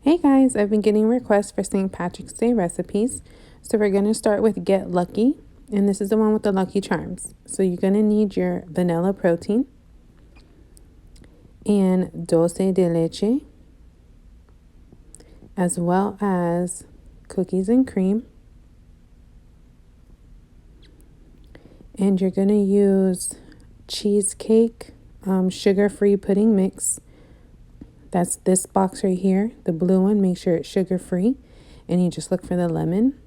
Hey guys, I've been getting requests for St. Patrick's Day recipes. So we're going to start with Get Lucky. And this is the one with the Lucky Charms. So you're going to need your vanilla protein and dulce de leche, as well as cookies and cream. And you're going to use cheesecake sugar-free pudding mix. That's this box right here, the blue one. Make sure it's sugar-free. And you just look for the lemon.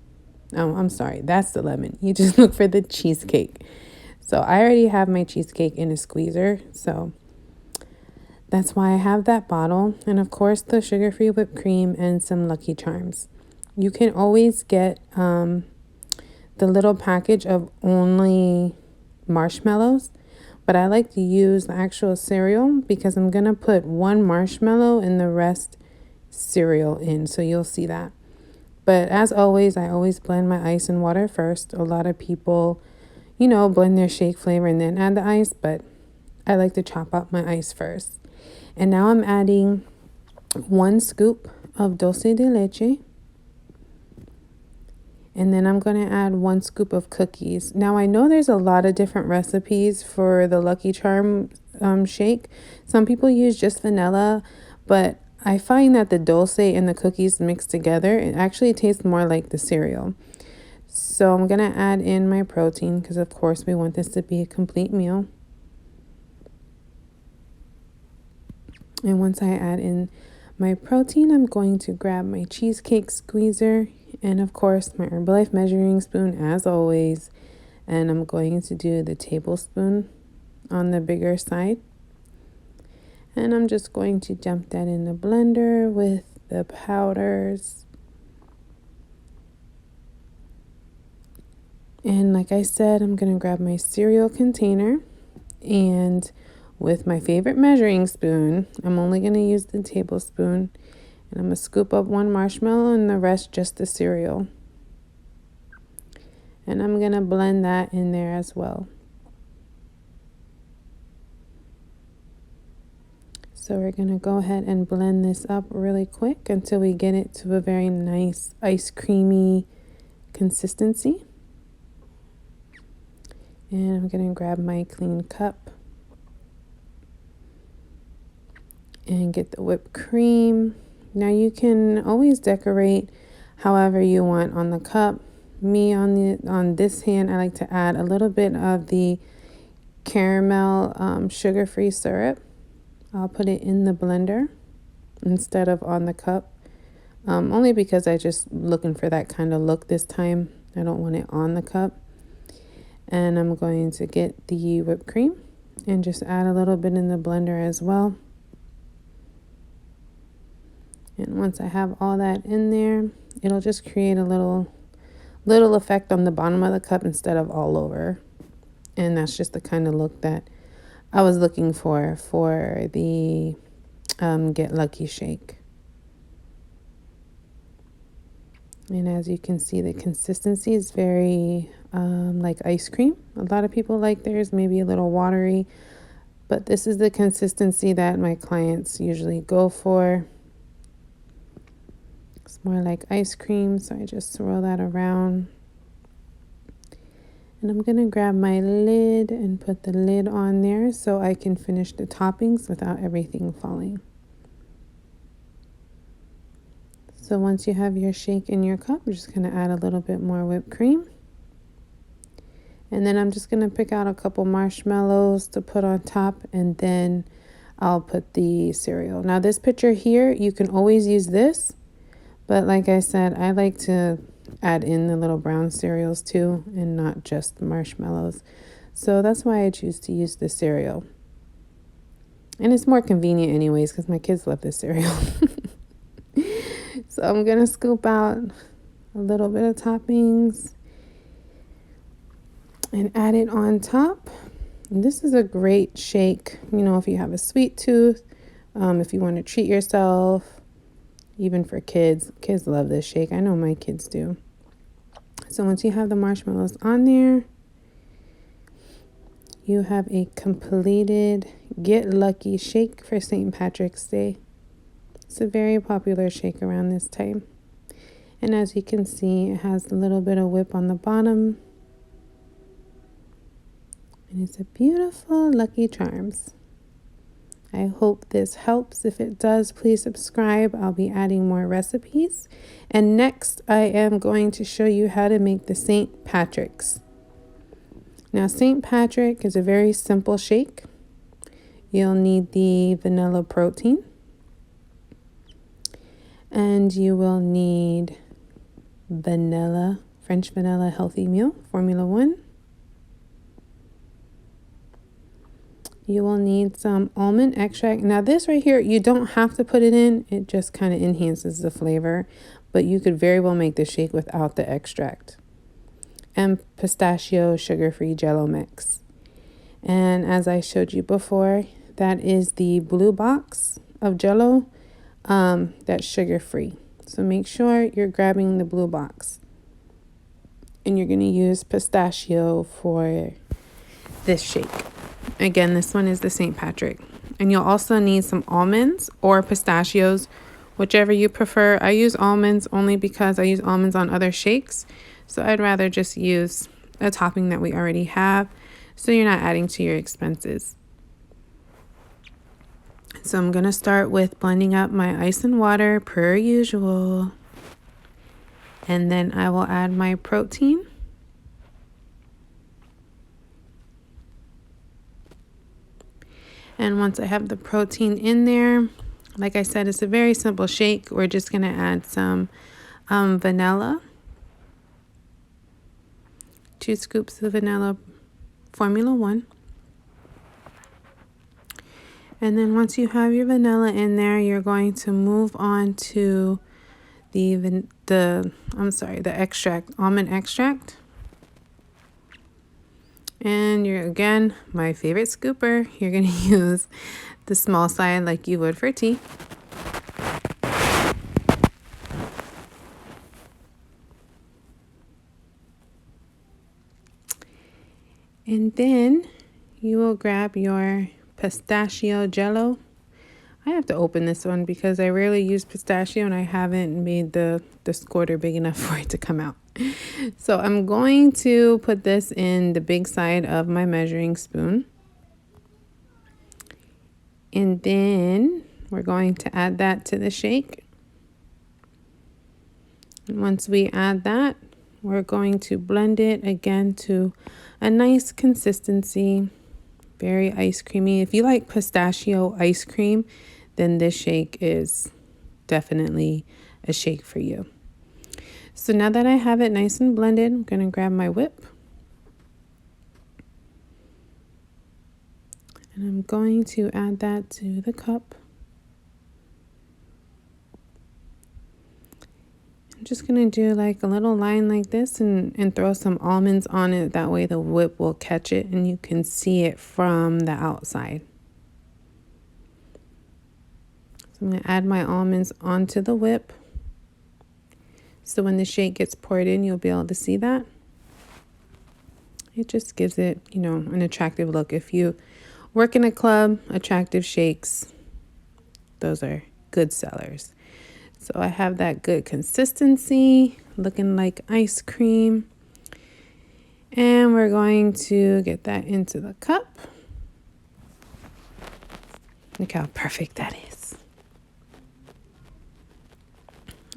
Oh, I'm sorry, that's the lemon. You just look for the cheesecake. So I already have my cheesecake in a squeezer. So that's why I have that bottle. And of course, the sugar-free whipped cream and some Lucky Charms. You can always get the little package of only marshmallows. But I like to use the actual cereal because I'm going to put one marshmallow and the rest cereal in. So you'll see that. But as always, I always blend my ice and water first. A lot of people, blend their shake flavor and then add the ice. But I like to chop up my ice first. And now I'm adding 1 scoop of dulce de leche. And then I'm going to add 1 scoop of cookies. Now, I know there's a lot of different recipes for the Lucky Charm shake. Some people use just vanilla, but I find that the dulce and the cookies mixed together, it actually tastes more like the cereal. So I'm going to add in my protein because, of course, we want this to be a complete meal. And once I add in my protein, I'm going to grab my cheesecake squeezer and, of course, my Herbalife measuring spoon, as always. And I'm going to do the tablespoon on the bigger side. And I'm just going to dump that in the blender with the powders. And like I said, I'm going to grab my cereal container. And with my favorite measuring spoon, I'm only going to use the tablespoon. And I'm going to scoop up 1 marshmallow and the rest just the cereal. And I'm going to blend that in there as well. So we're going to go ahead and blend this up really quick until we get it to a very nice ice creamy consistency. And I'm going to grab my clean cup and get the whipped cream. Now you can always decorate however you want on the cup. Me on this hand, I like to add a little bit of the caramel sugar-free syrup. I'll put it in the blender instead of on the cup. Only because I just looking for that kind of look this time. I don't want it on the cup. And I'm going to get the whipped cream and just add a little bit in the blender as well. And once I have all that in there, it'll just create a little effect on the bottom of the cup instead of all over. And that's just the kind of look that I was looking for the Get Lucky shake. And as you can see, the consistency is very like ice cream. A lot of people like theirs maybe a little watery, but this is the consistency that my clients usually go for. It's more like ice cream, so I just swirl that around. And I'm going to grab my lid and put the lid on there so I can finish the toppings without everything falling. So once you have your shake in your cup, I'm just going to add a little bit more whipped cream. And then I'm just going to pick out a couple marshmallows to put on top, and then I'll put the cereal. Now this picture here, you can always use this. But like I said, I like to add in the little brown cereals too and not just marshmallows. So that's why I choose to use the cereal. And it's more convenient anyways because my kids love this cereal. So I'm going to scoop out a little bit of toppings and add it on top. And this is a great shake, if you have a sweet tooth, if you want to treat yourself. Even for kids. Kids love this shake. I know my kids do. So once you have the marshmallows on there, you have a completed Get Lucky shake for St. Patrick's Day. It's a very popular shake around this time. And as you can see, it has a little bit of whip on the bottom. And it's a beautiful Lucky Charms. I hope this helps. If it does, please subscribe. I'll be adding more recipes. And next, I am going to show you how to make the St. Patrick's. Now, St. Patrick is a very simple shake. You'll need the vanilla protein. And you will need vanilla, French vanilla healthy meal, Formula 1. You will need some almond extract. Now this right here, you don't have to put it in. It just kind of enhances the flavor. But you could very well make the shake without the extract. And pistachio sugar-free Jell-O mix. And as I showed you before, that is the blue box of Jell-O that's sugar-free. So make sure you're grabbing the blue box. And you're going to use pistachio for this shake. Again, this one is the St. Patrick. And you'll also need some almonds or pistachios, whichever you prefer. I use almonds only because I use almonds on other shakes. So I'd rather just use a topping that we already have, so you're not adding to your expenses. So I'm going to start with blending up my ice and water per usual. And then I will add my protein. And once I have the protein in there, like I said, it's a very simple shake. We're just going to add some vanilla. 2 scoops of vanilla Formula 1. And then once you have your vanilla in there, you're going to move on to the extract, almond extract. And you're, again, my favorite scooper, you're going to use the small side like you would for tea. And then you will grab your pistachio Jell-O. I have to open this one because I rarely use pistachio and I haven't made the squirter big enough for it to come out. So I'm going to put this in the big side of my measuring spoon. And then we're going to add that to the shake. And once we add that, we're going to blend it again to a nice consistency, very ice creamy. If you like pistachio ice cream, then this shake is definitely a shake for you. So now that I have it nice and blended, I'm going to grab my whip. And I'm going to add that to the cup. I'm just going to do like a little line like this and throw some almonds on it. That way the whip will catch it and you can see it from the outside. So I'm going to add my almonds onto the whip. So when the shake gets poured in, you'll be able to see that. It just gives it, an attractive look. If you work in a club, attractive shakes, those are good sellers. So I have that good consistency, looking like ice cream. And we're going to get that into the cup. Look how perfect that is.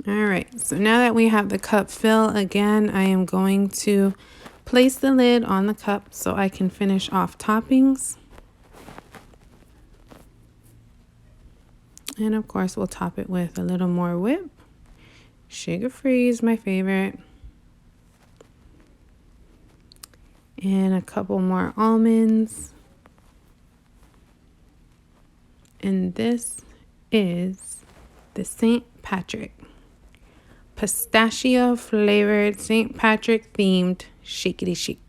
All right, so now that we have the cup filled, again, I am going to place the lid on the cup so I can finish off toppings. And of course, we'll top it with a little more whip. Sugar-free is my favorite. And a couple more almonds. And this is the St. Patrick. Pistachio flavored St. Patrick themed shakety shake.